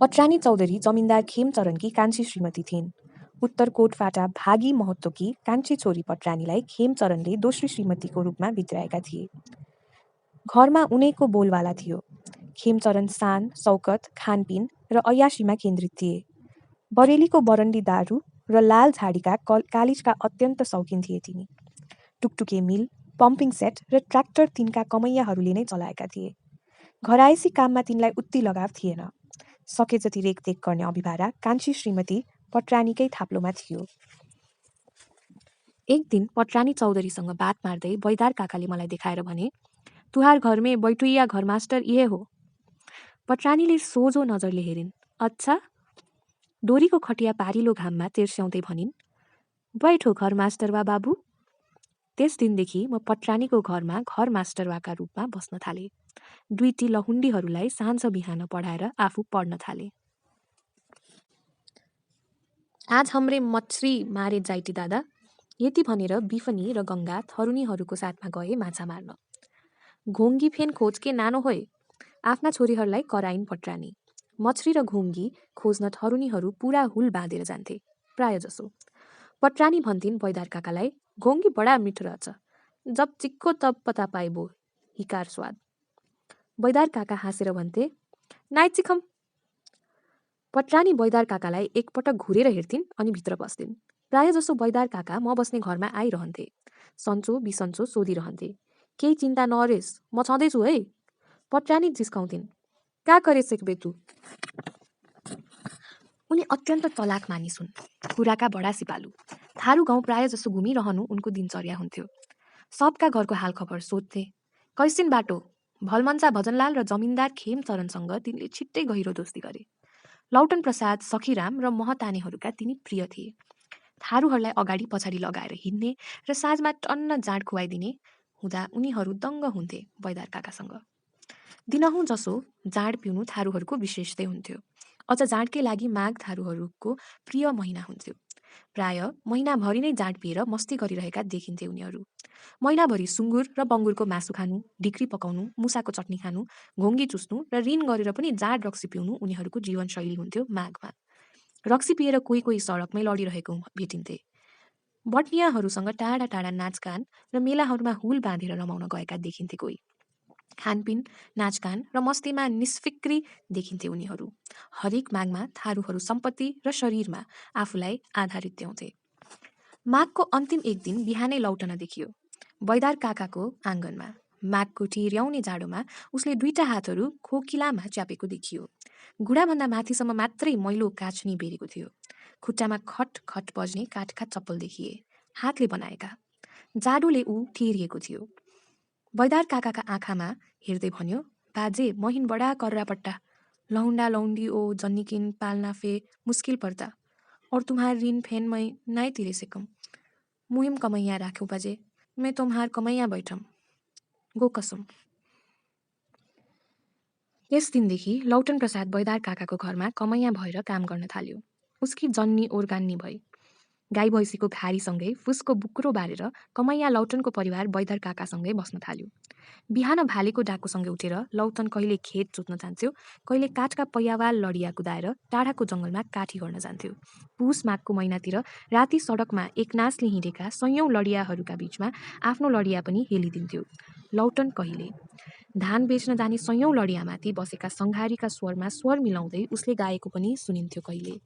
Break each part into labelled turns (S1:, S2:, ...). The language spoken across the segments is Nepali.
S1: पटरानी चौधरी जमिन्दार खेमचरणकी कान्छी श्रीमती थिइन्। उत्तरकोटबाट भागी महत्त्वकी कान्छी छोरी पटरानीलाई खेमचरणले दोस्री श्रीमतीको रूपमा भित्र्याएका थिए। घरमा उनैको बोलवाला थियो। खेमचरण सान, सौकत, खानपिन र ऐयाशीमा केन्द्रित थिए। बरेलीको बरन्डी दारू र लाल झाडीका कालिजका अत्यन्त शौकिन थिए तिनी। टुकटुके मिल, पम्पिङ सेट र ट्र्याक्टर तिनका कमैयाहरूले नै चलाएका थिए। घरायसी काममा तिनलाई उत्ति लगाव थिएन। सके जति रेखदेख गर्ने अभिभारा कान्छी श्रीमती पटरानीकै थाप्लोमा थियो। एक दिन पटरानी चौधरीसँग बात मार्दै बैदार काकाले मलाई देखाएर भने, तुहार घरमे बैठुइया घरमास्टर इहे हो। पटरानीले सोझो नजरले हेरिन्। अच्छा? डोरीको खटिया पारिलो घाममा तेर्स्याउँदै भनिन्, बैठो घरमास्टरवा बाबु। त्यस दिनदेखि म पटरानीको घरमा घरमास्टरवाका रूपमा बस्न थाले। दुईटी लहुण्डीहरूलाई साँझ बिहान पढाएर आफू पढ्न थाले। आज हमरे मछरी मारे जाइटी दादा, यति भनेर बिफनी र गङ्गा थरुनीहरूको साथमा गए माछा मार्न। घोङ्गी फेन खोजके नानो होए, आफ्ना छोरीहरूलाई कराइन् पटरानी। मछरी र घोङ्गी खोज्न थरुनीहरू पुरा हुल बाँधेर जान्थे, प्राय जसो। पटरानी भन्थिन् बैदार काकालाई, घोङ्गी बडा मिठो रहेछ, जब चिक्को तब पता पाइबो हिकार स्वाद। बैदार काका हाँसेर भन्थे, नाइ चिखम। पटरानी बैदार काकालाई एकपटक घुरेर हेर्थिन् अनि भित्र पस्थिन्। प्राय जसो बैदार काका म बस्ने घरमा आइरहन्थे। सन्चो बिसन्चो सोधिरहन्थे। केही चिन्ता नरेस, म छँदैछु है। पटरानी जिस्काउँथिन्, का करे सेक्बे तु? उनी अत्यन्त चलाक मानिस हुन्, कुराका बडा सिपालु। थारू गाउँ प्राय जसो घुमिरहनु उनको दिनचर्या हुन्थ्यो। सबका घरको हालखबर सोध्थे। कैसिन बाटो? भलमन्सा भजनलाल र जमिन्दार खेमचरणसँग तिनले छिट्टै गहिरो दोस्ती गरे। लौटन प्रसाद, सखीराम र महतानेहरूका तिनी प्रिय थिए। थारूहरूलाई अगाडि पछाडि लगाएर हिँड्ने र साँझमा टन्न जाँड खुवाइदिने हुँदा उनीहरू दङ्ग हुन्थे बैदार काकासँग। दिनहुँ जसो जाँड पिउनु थारूहरूको विशेषतै हुन्थ्यो। अझ जाँडकै लागि माघ थारूहरूको प्रिय महिना हुन्थ्यो। प्राय महिनाभरि नै जाँड पिएर मस्ती गरिरहेका देखिन्थे उनीहरू। महिनाभरि सुँगुर र बङ्गुरको मासु खानु, ढिक्री पकाउनु, मुसाको चटनी खानु, घोङ्गी चुस्नु र ऋण गरेर पनि जाँड रक्सी पिउनु उनीहरूको जीवनशैली हुन्थ्यो माघमा। रक्सी पिएर कोही कोही सडकमै लडिरहेको भेटिन्थे। बटनियाहरूसँग टाढा टाढा नाचगान र मेलाहरूमा हुल बाँधेर रमाउन गएका देखिन्थे कोही। खानपिन, नाचगान र मस्तीमा निस्फिक्री देखिन्थे उनीहरू। हरेक माघमा थारूहरू सम्पत्ति र शरीरमा आफूलाई आधारित देउँथे। माघको अन्तिम एक दिन बिहानै लौटन देखियो, बैदार काकाको आँगनमा। माघको टिर्याउने जाडोमा उसले दुईटा हातहरू खोकिलामा च्यापेको देखियो। घुँडाभन्दा माथिसम्म मात्रै मैलो काछनी बेरेको थियो। खुट्टामा खट खट बज्ने काठका चप्पल देखिए, हातले बनाएका। जाडोले ऊ टिरिएको थियो। बैदार काकाका आँखामा हेर्दै भन्यो, बाजे महिन बडा कर्रापट्टा, लहुन्डा लहुन्डी ओ जन्निकिन पाल्ना फे मुस्किल पर्ता, और तुम्हार ऋण फेन मै नाइ तिरे सेकम। मुहिम कमैया राख्यौ बाजे, मैं तुम्हार कमैया बैठम, गो कसम। यस दिनदेखि लौटन प्रसाद बैदार काकाको घरमा कमैया भएर काम गर्न थाल्यो। उसकी जन्नी ओर्गान्नी भई। गाई भैँसीको घारीसँगै फुसको बुक्रो बारेर कमैया लौटनको परिवार बैदार काकासँगै बस्न थाल्यो। बिहान भालेको डाकुसँगै उठेर लौटन कहिले खेत जोत्न जान्थ्यो, कहिले काठका पैयावाल लडिया कुदाएर टाढाको जङ्गलमा काठी गर्न जान्थ्यो। पुस माघको महिनातिर राति सडकमा एकनासले हिँडेका सयौं लडियाहरूका बीचमा आफ्नो लडिया पनि हेलिदिन्थ्यो। लौटन कहिले धान बेच्न जाने सयौं लडियामाथि बसेका सङ्घारीका स्वरमा स्वर मिलाउँदै उसले गाएको पनि सुनिन्थ्यो कहिले।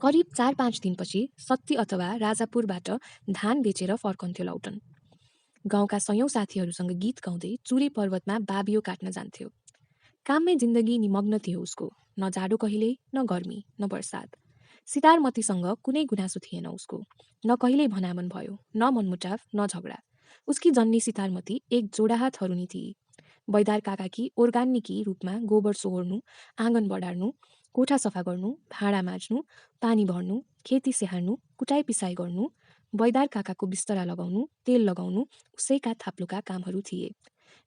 S1: करिब 4-5 दिनपछि सत्ती अथवा राजापुरबाट धान बेचेर फर्कन्थ्यो लौटन। गाउँका सयौं साथीहरूसँग गीत गाउँदै चुरे पर्वतमा बाबियो काट्न जान्थ्यो। काममै जिन्दगी निमग्न थियो उसको, न जाडो कहिल्यै, न गर्मी, न बर्सात। सितारमतीसँग कुनै गुनासो थिएन उसको, न कहिल्यै भनामन भयो, न मनमुटाव, न झगडा। उसकी जन्नी सितारमती एक जोडाहा थरुनी थिई। बैदार काकाकी ओर्गान्नीकी रूपमा गोबर सोहोर्नु, आँगन बढार्नु, कोठा सफा गर्नु, भाँडा माझ्नु, पानी भर्नु, खेती स्याहार्नु, कुटाइ पिसाइ गर्नु, बैदार काकाको बिस्तरा लगाउनु, तेल लगाउनु उसैका थाप्लोका कामहरू थिए।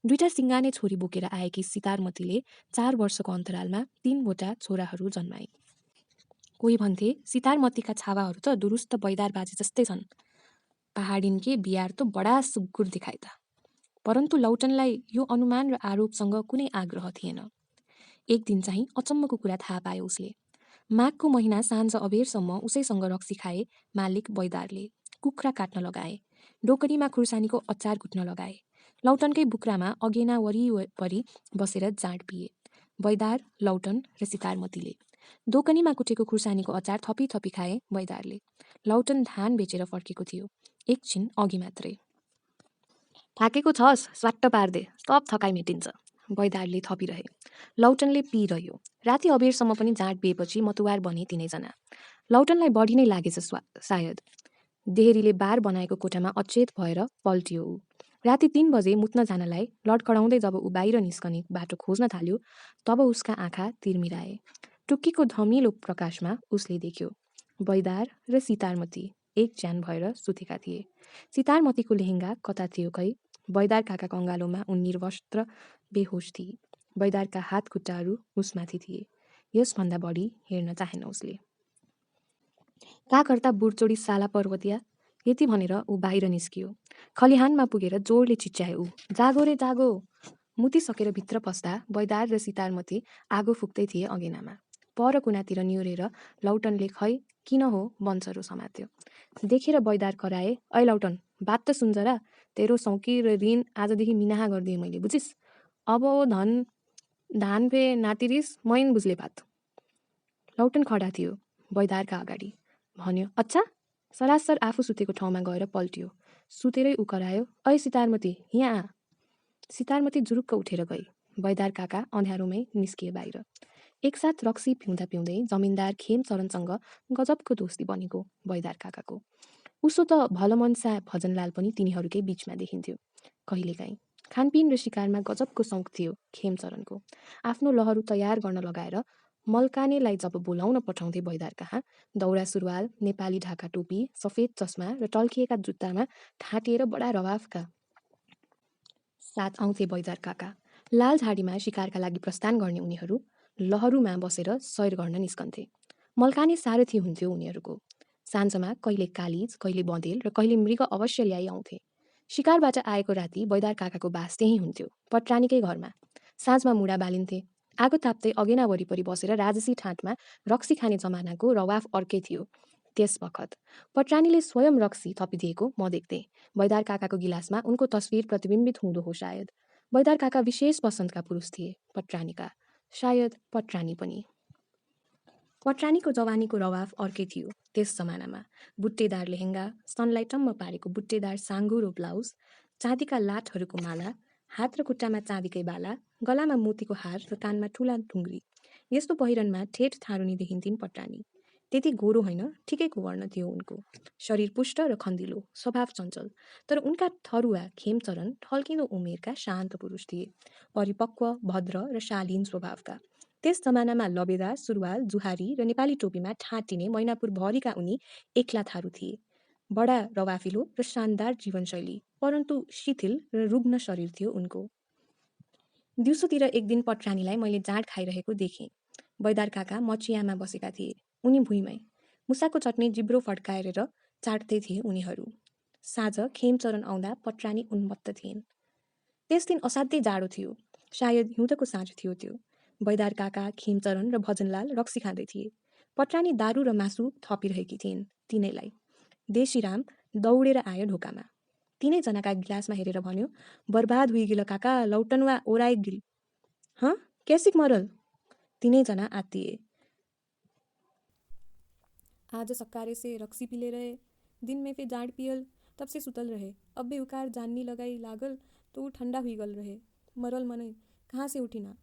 S1: दुईटा सिङ्गाने छोरी बोकेर आएकी सितारमतीले 4 वर्षको अन्तरालमा 3वटा छोराहरू जन्माए। कोही भन्थे सितारमतीका छावाहरू त दुरुस्त बैदार बाजे जस्तै छन्। पहाडिनके बिहार त बडा सुग्गुर देखाइ त। परन्तु लौटनलाई यो अनुमान र आरोपसँग कुनै आग्रह थिएन। एक दिन चाहिँ अचम्मको कुरा थाहा पायो उसले। माघको महिना साँझ अबेरसम्म उसैसँग रक्सी खाए मालिक बैदारले। कुखुरा काट्न लगाए, डोकरीमा खुर्सानीको अचार कुट्न लगाए, लौटनकै बुक्रामा अगेना वरिपरि बसेर जाँड पिए। बैदार, लौटन र सितारमतीले। दोकनीमा कुटेको खुर्सानीको अचार थपी थपी खाए बैदारले। लौटन धान बेचेर फर्केको थियो, एकछिन अघि मात्रै। थाकेको छस्, स्वाट्ट पार्दे, सब थकाइ मेटिन्छ, बैदारले थपिरहे। लौटनले पिइरह्यो। राति अबेरसम्म पनि जाँड पिएपछि मतुवार बने तिनैजना। लौटनलाई बढी नै लागेछ सायद। देहरीले बार बनाएको कोठामा अचेत भएर पल्टियो ऊ। राति 3 बजे मुत्न जानलाई लडखडाउँदै जब ऊ बाहिर निस्कने बाटो खोज्न थाल्यो, तब उसका आँखा तिर्मिराए। टुक्कीको धमिलो प्रकाशमा उसले देख्यो बैदार र सितारमती एक ज्यान भएर सुतेका थिए। सितारमतीको लेहेङ्गा कता थियो खै। बैदार काकाको अँगालोमा ऊ निर्वस्त्र बेहोस थिए। बैदारका हात खुट्टाहरू उसमाथि थिए। यसभन्दा बढी हेर्न चाहेन उसले। का कर्ता बुढचोडी साला पर्वतिया, यति भनेर ऊ बाहिर निस्कियो। खलिहानमा पुगेर जोडले चिच्याए ऊ, जागो रे जागो। मुतिसकेर भित्र पस्दा बैदार र सितारमती आगो फुक्दै थिए अगेनामा। पर कुनातिर निहुरेर लौटनले खै किन हो बन्सरो समात्यो। देखेर बैदार कराए, ऐ लौटन, बात त सुन्छ र, तेरो सौकी र ऋण आजदेखि मिनाहा गरिदिएँ मैले, बुझिस्? अब धान फे नातिरिस मैन बुझले बात। लौटन खडा थियो बैदारका अगाडि। भन्यो, अच्छा? सरासर आफू सुतेको ठाउँमा गएर पल्टियो। सुतेरै ऊ करायो, ऐ सितारमती, यहाँ आ। सितारमती जुरुक्क उठेर गई। बैदार काका अँध्यारोमै निस्किए बाहिर। एकसाथ रक्सी पिउँदा पिउँदै जमिनदार खेमचरणसँग गजबको दोस्ती बनेको बैदार काकाको। उसो त भलमनसा भजनलाल पनि तिनीहरूकै बीचमा देखिन्थ्यो कहिलेकाहीँ। खानपिन र शिकारमा गजबको शौक थियो खेमचरणको। आफ्नो लहरू तयार गर्न लगाएर मल्कानेलाई जब बोलाउन पठाउँथे बैदार कहाँ, दौरा सुरुवाल, नेपाली ढाका टोपी, सफेद चस्मा र टल्किएका जुत्तामा ठाटिएर बडा रवाफका साथ आउँथे बैदार काका। लाल झाडीमा शिकारका लागि प्रस्थान गर्ने उनीहरू लहरुमा बसेर सैर गर्न निस्कन्थे। मल्काने सारथी हुन्थ्यो उनीहरूको। साँझमा कहिले कालिज, कहिले बँदेल र कहिले मृग अवश्य ल्याइ आउँथे। शिकारबाट आएको राति बैदार काकाको बास त्यही हुन्थ्यो, पटरानीकै घरमा। साँझमा मुढा बालिन्थे। आगो ताप्दै अगेना वरिपरि बसेर राजसी ठाँटमा रक्सी खाने जमानाको रवाफ अर्कै थियो। त्यस बखत पटरानीले स्वयं रक्सी थपिदिएको म देख्थेँ। बैदार काकाको गिलासमा उनको तस्विर प्रतिबिम्बित हुँदो हो सायद। बैदार काका विशेष पसन्दका पुरुष थिए पटरानीका, सायद पटरानी पनि। पटरानीको जवानीको रवाफ अर्कै थियो त्यस जमानामा। बुट्टेदार लेहेङ्गा, सनलाई टम्म पारेको बुट्टेदार साङ्गुरो ब्लाउज, चाँदीका लाटहरूको माला, हात र खुट्टामा चाँदीकै बाला, गलामा मोतीको हार र कानमा ठुला ढुङ्ग्री। यस्तो पहिरनमा ठेट ठाडुनी देखिन्थिन् पटरानी। त्यति गोरो होइन, ठिकैको वर्ण थियो उनको। शरीर पुष्ट र खन्दिलो, स्वभाव चञ्चल। तर उनका थरुवा खेमचरण ढल्किँदो उमेरका शान्त पुरुष थिए, परिपक्व, भद्र र शालीन स्वभावका। त्यस जमानामा लबेदा, सुरुवाल, जुहारी र नेपाली टोपीमा ठाँटिने मैनापुर भरिका उनी एक्ला थारू थिए। बडा रवाफिलो र शानदार जीवनशैली, परन्तु शिथिल र रुग्ण शरीर थियो उनको। दिउँसोतिर एक दिन पटरानीलाई मैले जाँड खाइरहेको देखेँ। बैदार काका मचियामा बसेका थिए, उनी भुइँमै। मुसाको चटनी जिब्रो फड्काएर चाट्दै थिए उनीहरू। साँझ खेमचरण आउँदा पटरानी उन्मत्त थिइन्। त्यस दिन असाध्यै जाडो थियो, सायद हिउँदको साँझ थियो त्यो। बैदार काका, खेमचरण र भजनलाल रक्सी खाँदै थिए। पटरानी दारू र मासु थपिरहेकी थिइन् तिनैलाई। देशीराम दौडेर आयो ढोकामा। तिनैजनाका गिलासमा हेरेर भन्यो, बर्बाद हुइगिल काका, लौटनवा ओराइ गिल। हँ, कैसिक मरल? तिनैजना आत्तिए। आज सकारे से रक्सी पीले रहे, दिन में फिर जाँड पियल, तब से सुतल रहे। अब भी उकार जाननी लगाई लागल तो ऊ ठंडा हुई गल रहे। मरल मनै, कहाँ से उठिना?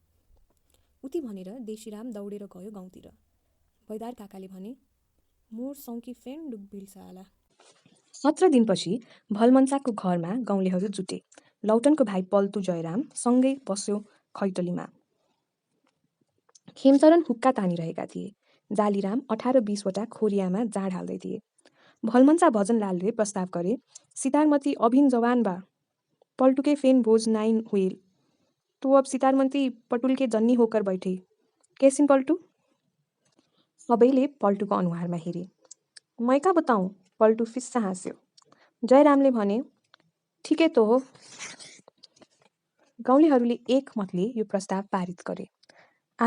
S1: उति भनेर देशीराम दौडेर गयो गाउँतिर। बैदार काकाले भने, मोर सौकी फेन डुब्बिल साला। 17 दिनपछि भलमन्साको घरमा गाउँलेहरू जुटे। लौटनको भाइ पल्तु जयराम सँगै बस्यो खैटलीमा। खेमचरण हुक्का तानिरहेका थिए। जालीराम 18-20 वटा खोरियामा जाँड हाल्दै थिए। भलमन्सा भजनलालले प्रस्ताव गरे, सितारमती अभिन जवान बा, पल्टुके फेन भोज नाइन हुइल, तो अब सितारमती पटुल के जन्नी होकर बैठे, कैसिन पल्टु? सबैले पल्टुको अनुहारमा हेरे। मैं का बताऊँ? पल्टु फिस्सा हाँस्यो। जयरामले भने, ठिकै त हो। गाउँलेहरूले एक मतले यो प्रस्ताव पारित गरे।